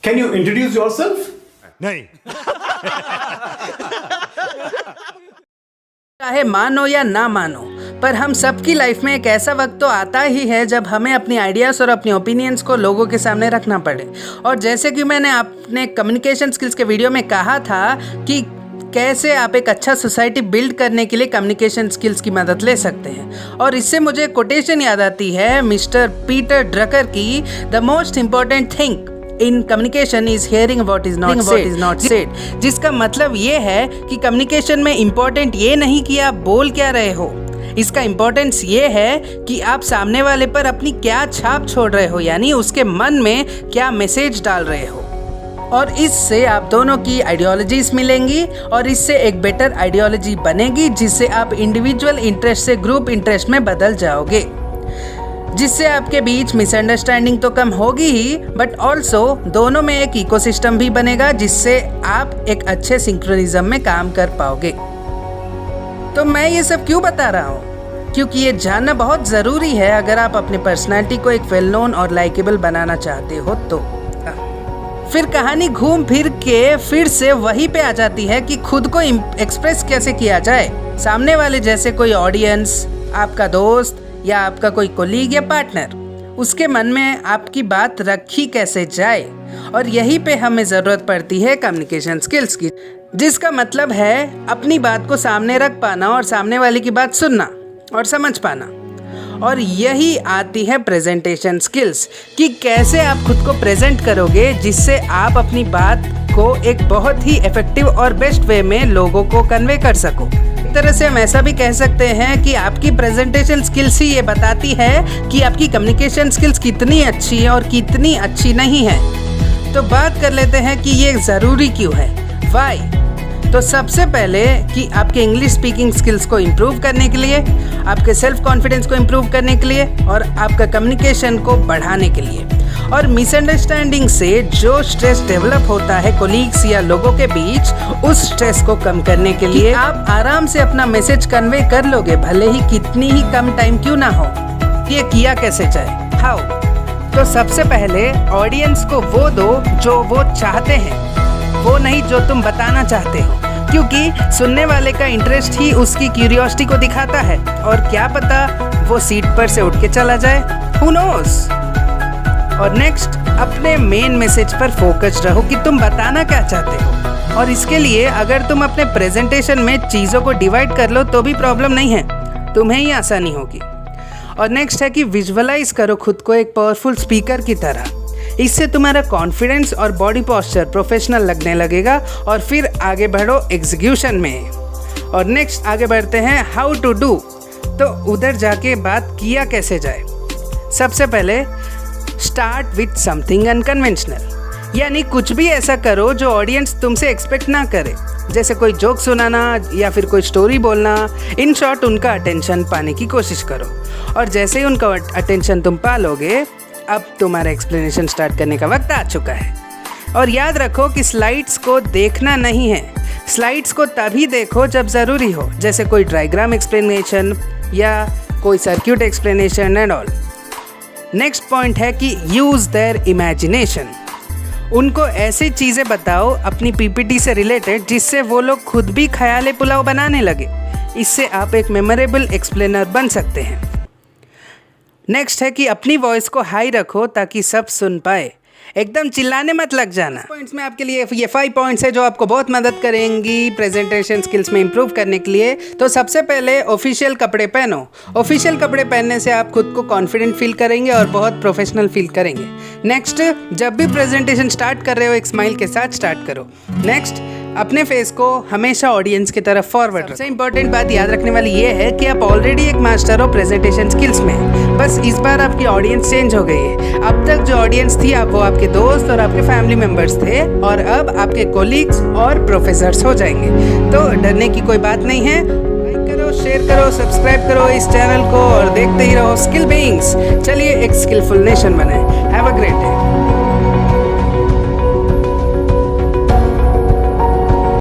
Can you introduce yourself? नहीं। चाहे मानो या ना मानो, पर हम सबकी लाइफ में एक ऐसा वक्त तो आता ही है जब हमें अपनी आइडियाज़ और अपनी ओपिनियंस को लोगों के सामने रखना पड़े। और जैसे कि मैंने अपने कम्युनिकेशन स्किल्स के वीडियो में कहा था कि कैसे आप एक अच्छा सोसाइटी बिल्ड करने के लिए कम्युनिकेशन स्किल्स की मदद ले सकते हैं, और इससे मुझे कोटेशन याद आती है मिस्टर पीटर ड्रकर की, the most important thing in communication is hearing what is not said, जिसका मतलब ये है कि कम्युनिकेशन में इम्पोर्टेंट ये नहीं कि आप बोल क्या रहे हो, इसका इम्पोर्टेंस ये है कि आप सामने वाले पर अपनी क्या छाप छोड़ रहे हो, यानी उसके मन में क्या मैसेज डाल रहे हो। और इससे आप दोनों की आइडियोलॉजीज मिलेंगी और इससे एक बेटर आइडियोलॉजी बनेगी, जिससे आप इंडिविजुअल इंटरेस्ट से ग्रुप इंटरेस्ट में बदल जाओगे, जिससे आपके बीच मिसअंडरस्टैंडिंग तो कम होगी ही, बट ऑल्सो दोनों में एक इकोसिस्टम भी बनेगा, जिससे आप एक अच्छे सिंक्रोनिज्म में काम कर पाओगे। तो मैं ये सब क्यों बता रहा हूँ? क्योंकि ये जानना बहुत ज़रूरी है अगर आप अपनी पर्सनैलिटी को एक वेल नोन और लाइकेबल बनाना चाहते हो। तो फिर कहानी घूम फिर के फिर से वहीं पे आ जाती है कि खुद को एक्सप्रेस कैसे किया जाए सामने वाले, जैसे कोई ऑडियंस, आपका दोस्त या आपका कोई कोलीग या पार्टनर, उसके मन में आपकी बात रखी कैसे जाए। और यहीं पे हमें ज़रूरत पड़ती है कम्युनिकेशन स्किल्स की, जिसका मतलब है अपनी बात को सामने रख पाना और सामने वाले की बात सुनना और समझ पाना। और यही आती है प्रेजेंटेशन स्किल्स कि कैसे आप खुद को प्रेजेंट करोगे, जिससे आप अपनी बात को एक बहुत ही इफेक्टिव और बेस्ट वे में लोगों को कन्वे कर सको। एक तरह से हम ऐसा भी कह सकते हैं कि आपकी प्रेजेंटेशन स्किल्स ही ये बताती है कि आपकी कम्युनिकेशन स्किल्स कितनी अच्छी है और कितनी अच्छी नहीं है। तो बात कर लेते हैं कि ये ज़रूरी क्यों है, वाई। तो सबसे पहले कि आपके इंग्लिश स्पीकिंग स्किल्स को इम्प्रूव करने के लिए, आपके सेल्फ कॉन्फिडेंस को इम्प्रूव करने के लिए और आपका कम्युनिकेशन को बढ़ाने के लिए। और मिसअंडरस्टैंडिंग से जो स्ट्रेस डेवलप होता है कोलीग्स या लोगों के बीच, उस स्ट्रेस को कम करने के लिए आप आराम से अपना मैसेज कन्वे कर लोगे, भले ही कितनी ही कम टाइम क्यों ना हो। ये किया कैसे जाए, हाउ? तो सबसे पहले ऑडियंस को वो दो जो वो चाहते हैं, वो नहीं जो तुम बताना चाहते हो, क्योंकि सुनने वाले का इंटरेस्ट ही उसकी क्यूरियोसिटी को दिखाता है, और क्या पता वो सीट पर से उठ के चला जाए, हु नोस। और नेक्स्ट, अपने मेन मैसेज पर फोकस रहो कि तुम बताना क्या चाहते हो। और इसके लिए अगर तुम अपने प्रेजेंटेशन में चीज़ों को डिवाइड कर लो तो भी प्रॉब्लम नहीं है, तुम्हें ही आसानी होगी। और नेक्स्ट है कि विजुअलाइज करो खुद को एक पावरफुल स्पीकर की तरह, इससे तुम्हारा कॉन्फिडेंस और बॉडी पोस्चर प्रोफेशनल लगने लगेगा। और फिर आगे बढ़ो एग्जीक्यूशन में। और नेक्स्ट आगे बढ़ते हैं हाउ टू डू। तो उधर जाके बात किया कैसे जाए। सबसे पहले स्टार्ट विथ समथिंग अनकन्वेंशनल, यानी कुछ भी ऐसा करो जो ऑडियंस तुमसे एक्सपेक्ट ना करे, जैसे कोई जोक सुनाना या फिर कोई स्टोरी बोलना। इन शॉर्ट उनका अटेंशन पाने की कोशिश करो, और जैसे ही उनका अटेंशन तुम पा लोगे, अब तुम्हारा एक्सप्लेनेशन स्टार्ट करने का वक्त आ चुका है। और याद रखो कि स्लाइड्स को देखना नहीं है, स्लाइड्स को तभी देखो जब ज़रूरी हो, जैसे कोई डायग्राम एक्सप्लेनेशन या कोई circuit explanation and all. Next point है कि यूज़ देयर इमेजिनेशन। उनको ऐसी चीज़ें बताओ अपनी पीपीटी से रिलेटेड जिससे वो लोग खुद भी ख्याल पुलाव बनाने लगे। इससे आप एक मेमोरेबल एक्सप्लेनर बन सकते हैं। नेक्स्ट है कि अपनी वॉइस को हाई रखो ताकि सब सुन पाए, एकदम चिल्लाने मत लग जाना। पॉइंट्स में आपके लिए ये 5 पॉइंट्स है जो आपको बहुत मदद करेंगी प्रेजेंटेशन स्किल्स में इंप्रूव करने के लिए। तो सबसे पहले ऑफिशियल कपड़े पहनो। ऑफिशियल कपड़े पहनने से आप खुद को कॉन्फिडेंट फील करेंगे और बहुत प्रोफेशनल फील करेंगे। नेक्स्ट, जब भी प्रेजेंटेशन स्टार्ट कर रहे हो एक स्माइल के साथ स्टार्ट करो। नेक्स्ट, अपने फेस को हमेशा ऑडियंस की तरफ फॉरवर्ड रखो। सबसे इंपॉर्टेंट बात याद रखने वाली ये है कि आप ऑलरेडी एक मास्टर हो प्रेजेंटेशन स्किल्स में, बस इस बार आपकी ऑडियंस चेंज हो गई है। अब तक जो ऑडियंस थी वो आपके दोस्त और आपके फैमिली मेंबर्स थे, और अब आपके कोलीग्स और प्रोफेसर्स हो जाएंगे। तो डरने की कोई बात नहीं है। लाइक करो, शेयर करो, सब्सक्राइब करो इस चैनल को और देखते ही रहो स्किल बीइंग्स। चलिए एक स्किलफुल नेशन बनाएं। Have a great day.